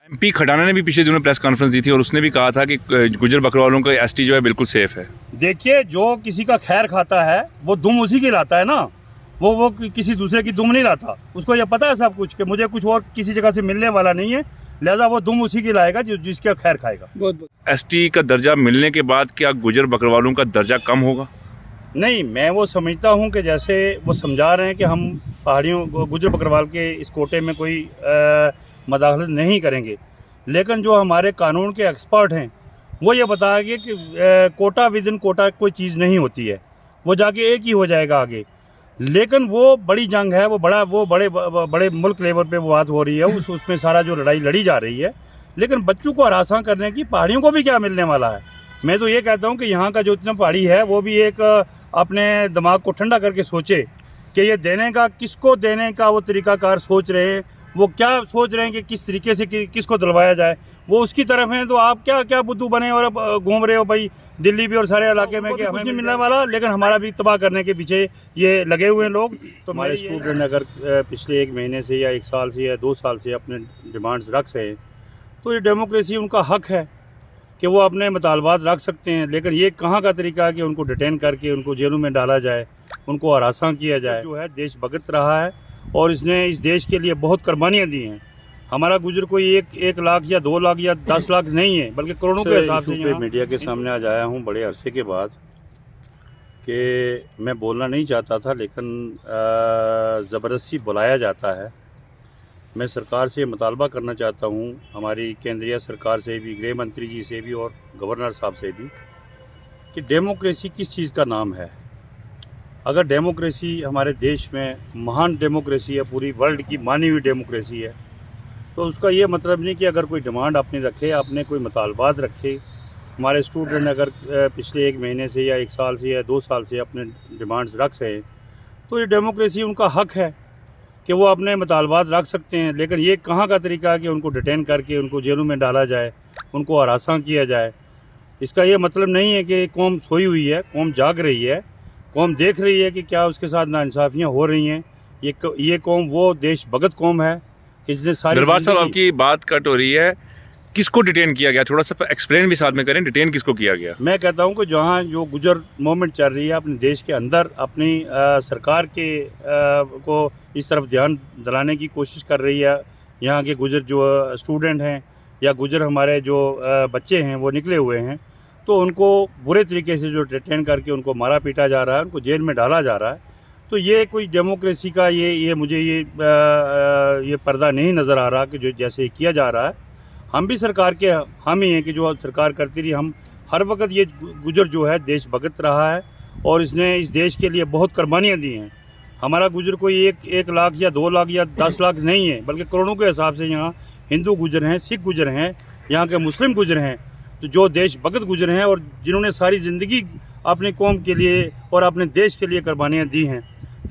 MP Khatana ने भी पिछले दिनों प्रेस कॉन्फ्रेंस दी थी और उसने भी कहा था कि गुजर बकरवालों का एसटी जो है बिल्कुल सेफ है। देखिए, जो किसी का खैर खाता है वो दुम उसी की लाता है ना, वो किसी दूसरे की दुम नहीं लाता। उसको ये पता है सब कुछ कि मुझे कुछ और किसी जगह से मिलने वाला नहीं है, लिहाजा वो दुम उसी की लाएगा जिसका खैर खाएगा। एसटी का दर्जा मिलने के बाद क्या गुजर बकरवालों का दर्जा कम होगा? नहीं, मैं वो समझता हूँ कि जैसे वो समझा रहे हैं कि हम पहाड़ियों गुजर बकरवाल के इस कोटे में कोई मदाखलत नहीं करेंगे, लेकिन जो हमारे कानून के एक्सपर्ट हैं वो ये बताएंगे कि कोटा विद इन कोटा कोई चीज़ नहीं होती है, वो जाके एक ही हो जाएगा आगे। लेकिन वो बड़ी जंग है, वो बड़े मुल्क लेवल पे वो बात हो रही है, उसमें सारा जो लड़ाई लड़ी जा रही है। लेकिन बच्चों को हरासा करने की पहाड़ियों को भी क्या मिलने वाला है? मैं तो ये कहता हूँ कि यहाँ का जो इतना पहाड़ी है वो भी एक अपने दिमाग को ठंडा करके सोचे कि ये देने का, किसको देने का वो तरीकाकार सोच रहे हैं, वो क्या सोच रहे हैं कि किस तरीके से किसको दिलवाया जाए, वो उसकी तरफ हैं। तो आप क्या बुद्धू बने और घूम रहे हो भाई दिल्ली भी और सारे इलाके में कि हमें नहीं मिलने वाला, लेकिन हमारा भी तबाह करने के पीछे ये लगे हुए हैं लोग। तो हमारे स्टूडेंट अगर पिछले 1 महीने से या 1 साल से या 2 साल से अपने डिमांड्स रख रहे हैं तो ये डेमोक्रेसी, उनका हक है कि वो अपने मुतालबात रख सकते हैं। लेकिन ये कहाँ का तरीका है कि उनको डिटेन करके उनको जेलों में डाला जाए, उनको हरासा किया जाए। जो है देश भगत रहा है और इसने इस देश के लिए बहुत कुर्बानियाँ दी हैं। हमारा गुजर कोई एक लाख या 2 लाख या 10 लाख नहीं है, बल्कि करोड़ों के हिसाब से मीडिया के सामने आज आया हूँ बड़े अरसे के बाद कि मैं बोलना नहीं चाहता था, लेकिन ज़बरदस्ती बुलाया जाता है। मैं सरकार से मुतालबा करना चाहता हूँ, हमारी केंद्रीय सरकार से भी, गृह मंत्री जी से भी और गवर्नर साहब से भी, कि डेमोक्रेसी किस चीज़ का नाम है। अगर डेमोक्रेसी हमारे देश में महान डेमोक्रेसी है, पूरी वर्ल्ड की मानी हुई डेमोक्रेसी है, तो उसका ये मतलब नहीं कि अगर कोई डिमांड आपने रखे, आपने कोई मुतालबात रखे। हमारे स्टूडेंट अगर पिछले 1 महीने से या 1 साल से या 2 साल से अपने डिमांड्स रख रहे हैं तो ये डेमोक्रेसी, उनका हक है कि वो अपने मुतालबात रख सकते हैं। लेकिन ये कहाँ का तरीका है कि उनको डिटेन करके उनको जेलों में डाला जाए, उनको हरासा किया जाए। इसका ये मतलब नहीं है कि कौम सोई हुई है, कौम जाग रही है, कौम देख रही है कि क्या उसके साथ नाइंसाफ़ियाँ हो रही हैं। ये कौम वो देश भगत कौम है कि जिसने सारी। दरबार साहब, आपकी बात कट हो रही है, किसको डिटेन किया गया? थोड़ा सा एक्सप्लेन भी साथ में करें, डिटेन किसको किया गया? मैं कहता हूं कि जहां जो गुजर मूवमेंट चल रही है अपने देश के अंदर, अपनी सरकार के को इस तरफ ध्यान दिलाने की कोशिश कर रही है। यहाँ के गुजर जो स्टूडेंट हैं या गुजर हमारे जो बच्चे हैं वो निकले हुए हैं, तो उनको बुरे तरीके से जो डिटेन करके उनको मारा पीटा जा रहा है, उनको जेल में डाला जा रहा है। तो ये कोई डेमोक्रेसी का मुझे ये पर्दा नहीं नज़र आ रहा कि जो जैसे किया जा रहा है। हम भी सरकार के हम ही हैं कि जो सरकार करती रही, हम हर वक्त ये गुजर जो है देश भगत रहा है और इसने इस देश के लिए बहुत कुर्बानियाँ दी हैं। हमारा गुजर कोई एक लाख या 2 लाख या 10 लाख नहीं है, बल्कि करोड़ों के हिसाब से यहाँ हिंदू गुजर हैं, सिख गुजर हैं, यहाँ के मुस्लिम गुजर हैं, तो जो देश भगत गुजर हैं और जिन्होंने सारी ज़िंदगी अपनी कौम के लिए और अपने देश के लिए कुर्बानियाँ दी हैं।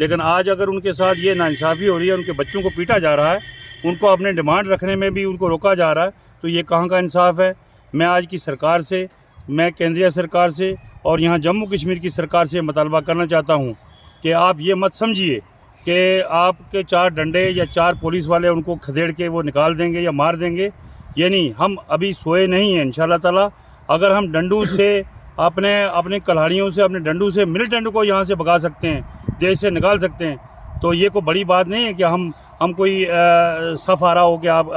लेकिन आज अगर उनके साथ ये नाइंसाफ़ी हो रही है, उनके बच्चों को पीटा जा रहा है, उनको अपने डिमांड रखने में भी उनको रोका जा रहा है, तो ये कहाँ का इंसाफ है? मैं आज की सरकार से, मैं केंद्रीय सरकार से और यहाँ जम्मू कश्मीर की सरकार से मुतालबा करना चाहता हूँ कि आप ये मत समझिए कि आपके 4 डंडे या 4 पुलिस वाले उनको खदेड़ के वो निकाल देंगे या मार देंगे। ये नहीं, हम अभी सोए नहीं हैं इंशाल्लाह ताला। अगर हम डंडू से अपने कल्हाड़ियों से, अपने डंडू से मिलिटेंट को यहाँ से भगा सकते हैं, देश से निकाल सकते हैं, तो ये कोई बड़ी बात नहीं है कि हम कोई सफ़ आ रहा हो कि आप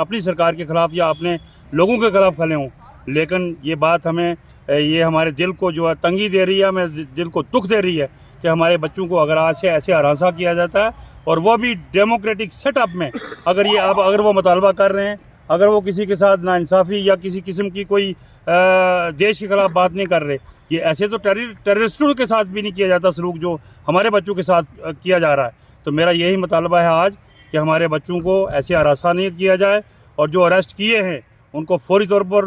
अपनी सरकार के ख़िलाफ़ या अपने लोगों के ख़िलाफ़ खड़े हों। लेकिन ये बात हमें ये हमारे दिल को जो है तंगी दे रही है, हमें दिल को दुख दे रही है कि हमारे बच्चों को अगर आज से ऐसे हरासा किया जाता है और वो भी डेमोक्रेटिक सेटअप में, अगर वो मुतालबा कर रहे हैं, अगर वो किसी के साथ नाइंसाफ़ी या किसी किस्म की कोई देश के ख़िलाफ़ बात नहीं कर रहे, ये ऐसे तो टेररिस्टों के साथ भी नहीं किया जाता सलूक जो हमारे बच्चों के साथ किया जा रहा है। तो मेरा यही मुतालबा है आज कि हमारे बच्चों को ऐसे हरासा नहीं किया जाए और जो अरेस्ट किए हैं उनको फौरी तौर पर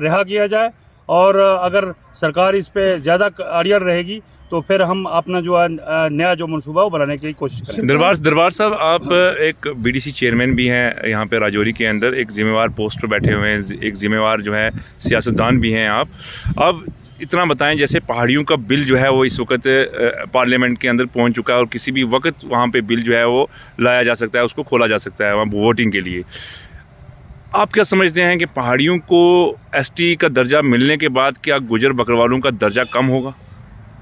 रिहा किया जाए। और अगर सरकार इस पे ज़्यादा अड़ियल रहेगी तो फिर हम अपना जो है नया जो मनसूबा वो बनाने की कोशिश करें। दरबार साहब, आप एक बीडीसी चेयरमैन भी हैं यहाँ पे राजौरी के अंदर, एक जिम्मेवार पोस्ट पर बैठे हुए हैं, एक जिम्मेवार जो है सियासतदान भी हैं आप। अब इतना बताएं, जैसे पहाड़ियों का बिल जो है वो इस वक्त पार्लियामेंट के अंदर पहुँच चुका है और किसी भी वक्त वहाँ पर बिल जो है वो लाया जा सकता है, उसको खोला जा सकता है वहाँ वोटिंग के लिए। आप क्या समझते हैं कि पहाड़ियों को एसटी का दर्जा मिलने के बाद क्या गुजर बकरवालों का दर्जा कम होगा?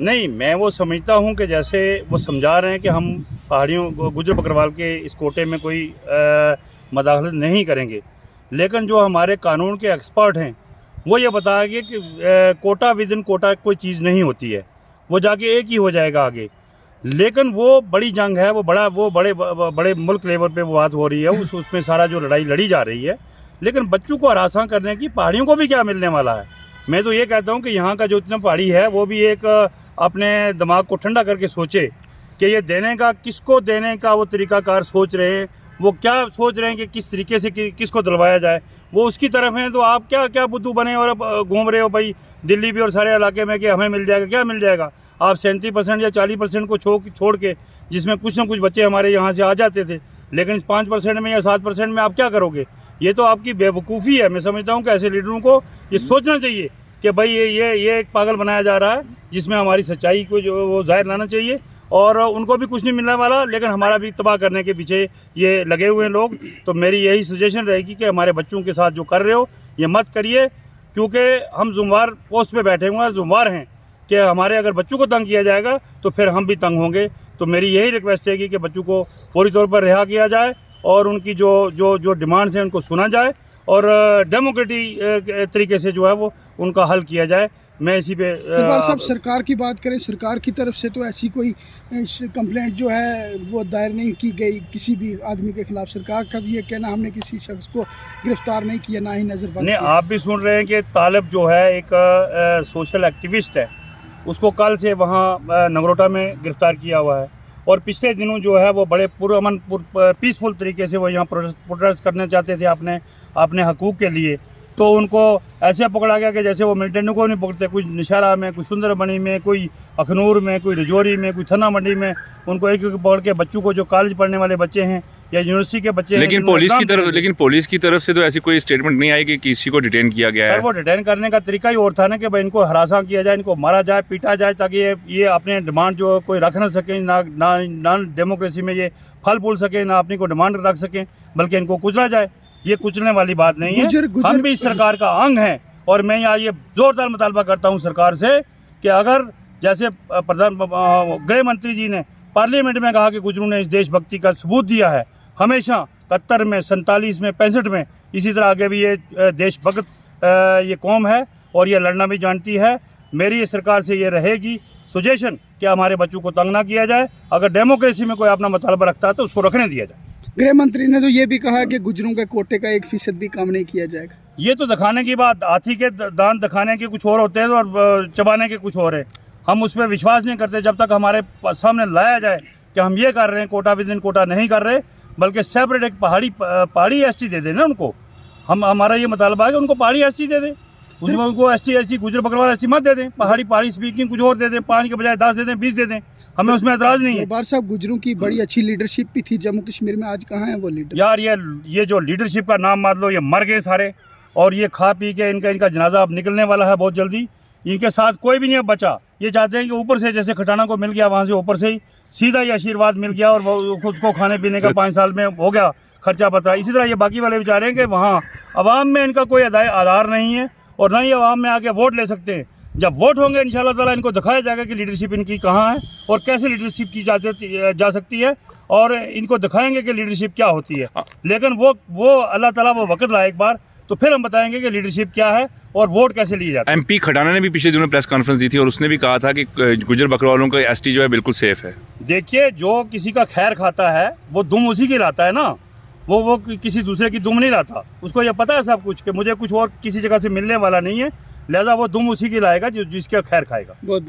नहीं, मैं वो समझता हूँ कि जैसे वो समझा रहे हैं कि हम पहाड़ियों गुजर बकरवाल के इस कोटे में कोई मदाखलत नहीं करेंगे, लेकिन जो हमारे कानून के एक्सपर्ट हैं वो ये बताएंगे कि कोटा विद इन कोटा कोई चीज़ नहीं होती है, वो जाके एक ही हो जाएगा आगे। लेकिन वो बड़ी जंग है, वो बड़े मुल्क लेवल पे वो बात हो रही है, उसमें सारा जो लड़ाई लड़ी जा रही है। लेकिन बच्चों को हरासा करने की पहाड़ियों को भी क्या मिलने वाला है? मैं तो ये कहता हूँ कि यहाँ का जो इतना पहाड़ी है वो भी एक अपने दिमाग को ठंडा करके सोचे कि ये देने का, किसको देने का वो तरीकाकार सोच रहे हैं, वो क्या सोच रहे हैं कि किस तरीके से किसको दिलवाया जाए, वो उसकी तरफ हैं। तो आप क्या बुद्धू बने और अब घूम रहे हो भाई दिल्ली भी और सारे इलाके में कि हमें मिल जाएगा? क्या मिल जाएगा? आप 37% या 40% को छोड़ के, जिसमें कुछ ना कुछ बच्चे हमारे यहाँ से आ जाते थे, लेकिन इस 5% में या 7% में आप क्या करोगे? ये तो आपकी बेवकूफ़ी है। मैं समझता हूँ कि ऐसे लीडरों को ये सोचना चाहिए कि भाई ये एक पागल बनाया जा रहा है, जिसमें हमारी सच्चाई को जो वो जाहिर लाना चाहिए, और उनको भी कुछ नहीं मिलने वाला, लेकिन हमारा भी तबाह करने के पीछे ये लगे हुए हैं लोग। तो मेरी यही सजेशन रहेगी कि हमारे बच्चों के साथ जो कर रहे हो ये मत करिए, क्योंकि हम जुम्मेवार पोस्ट पे बैठे हुए हैं, जुम्मेवार हैं कि हमारे अगर बच्चों को तंग किया जाएगा तो फिर हम भी तंग होंगे। तो मेरी यही रिक्वेस्ट है कि बच्चों को फौरी तौर पर रिहा किया जाए और उनकी जो डिमांड्स हैं उनको सुना जाए और डेमोक्रेटिक तरीके से जो है वो उनका हल किया जाए। मैं इसी पे इकबाल साहब, सरकार की बात करें, सरकार की तरफ से तो ऐसी कोई कंप्लेंट जो है वो दायर नहीं की गई किसी भी आदमी के खिलाफ। सरकार का ये कहना, हमने किसी शख्स को गिरफ्तार नहीं किया, ना ही नजरबंद नहीं, किया। आप भी सुन रहे हैं कि तालिब जो है एक सोशल एक्टिविस्ट है, उसको कल से वहाँ नगरोटा में गिरफ्तार किया हुआ है, और पिछले दिनों जो है वो बड़े पुरअमन पीसफुल तरीके से वो यहाँ प्रोटेस्ट करना चाहते थे अपने हकूक़ के लिए। तो उनको ऐसे पकड़ा गया कि जैसे वो मिलिटेंट को नहीं पकड़ते, कोई निशारा में, कोई सुंदरबनी में, कोई अखनूर में, कोई रजौरी में, कोई थना मंडी में, उनको एक एक पकड़ के बच्चों को जो कॉलेज पढ़ने वाले बच्चे हैं या यूनिवर्सिटी के बच्चे हैं। लेकिन पुलिस की तरफ से तो ऐसी कोई स्टेटमेंट नहीं आई कि किसी को डिटेन किया गया है। वो डिटेन करने का तरीका ही और था ना कि भाई इनको हरासा किया जाए, इनको मारा जाए, पीटा जाए, ताकि ये अपने डिमांड जो कोई रख ना सकें, ना डेमोक्रेसी में ये फल फूल सके, ना अपनी को डिमांड रख सकें, बल्कि इनको कुचला जाए। ये कुचलने वाली बात नहीं है। हम भी सरकार का अंग हैं, और मैं यहाँ ये जोरदार मुतालबा करता हूँ सरकार से कि अगर जैसे गृह मंत्री जी ने पार्लियामेंट में कहा कि गुजरों ने इस देशभक्ति का सबूत दिया है, हमेशा 71 में, 47 में, 65 में, इसी तरह आगे भी ये देशभक्त ये कौम है और ये लड़ना भी जानती है। मेरी ये सरकार से ये रहेगी सजेशन कि हमारे बच्चों को तंग ना किया जाए। अगर डेमोक्रेसी में कोई अपना मुतालबा रखता है तो उसको रखने दिया जाए। गृह मंत्री ने तो ये भी कहा कि गुजरों के कोटे का 1% भी कम नहीं किया जाएगा। ये तो दिखाने की बात, हाथी के दांत दिखाने के कुछ और होते हैं और चबाने के कुछ और है। हम उस पर विश्वास नहीं करते जब तक हमारे सामने लाया जाए कि हम ये कर रहे हैं, कोटा विद इन कोटा नहीं कर रहे, बल्कि सेपरेट एक पहाड़ी एसटी दे देना उनको। हमारा ये मुतालबा है कि उनको पहाड़ी एसटी दे दें, उसमें उनको एसटी गुजर बकरवाल एसटी मत दे दें, पहाड़ी स्पीकिंग कुछ और दे दें, 5 के बजाय 10 दे दें, 20 दे दें, हमें उसमें एतराज़ नहीं है। बार साहब, गुजरों की बड़ी अच्छी लीडरशिप भी थी जम्मू कश्मीर में, आज कहाँ है वो लीडर? यार ये जो लीडरशिप का नाम मान लो, ये मर गए सारे, और ये खा पी के इनका जनाजा अब निकलने वाला है बहुत जल्दी। इनके साथ कोई भी नहीं अब बचा। ये चाहते हैं कि ऊपर से जैसे खटाना को मिल गया, वहाँ से ऊपर से ही सीधा ही आशीर्वाद मिल गया और उसको खाने पीने का 5 साल में हो गया खर्चा पता। इसी तरह ये बाकी वाले बेचारे हैं कि वहाँ अवाम में इनका कोई आधार नहीं है और ना ही अवाम में आके वोट ले सकते हैं। जब वोट होंगे इंशाल्लाह ताला इनको दिखाया जाएगा कि लीडरशिप इनकी कहाँ है और कैसे लीडरशिप की जा सकती है, और इनको दिखाएंगे कि लीडरशिप क्या होती है। लेकिन वो अल्लाह ताला वो वक्त लाए एक बार, तो फिर हम बताएंगे कि लीडरशिप क्या है और वोट कैसे लिए जाते हैं। MP खटाना ने भी पिछले दिनों प्रेस कॉन्फ्रेंस दी थी और उसने भी कहा था कि गुजर बकरवालों का एसटी जो है बिल्कुल सेफ है। देखिए, जो किसी का खैर खाता है वो दुम उसी की लाता है ना, वो किसी दूसरे की दुम नहीं लाता। उसको ये पता है सब कुछ कि मुझे कुछ और किसी जगह से मिलने वाला नहीं है, लिहाजा वो दुम उसी की लाएगा जिसका खैर खाएगा। बहुत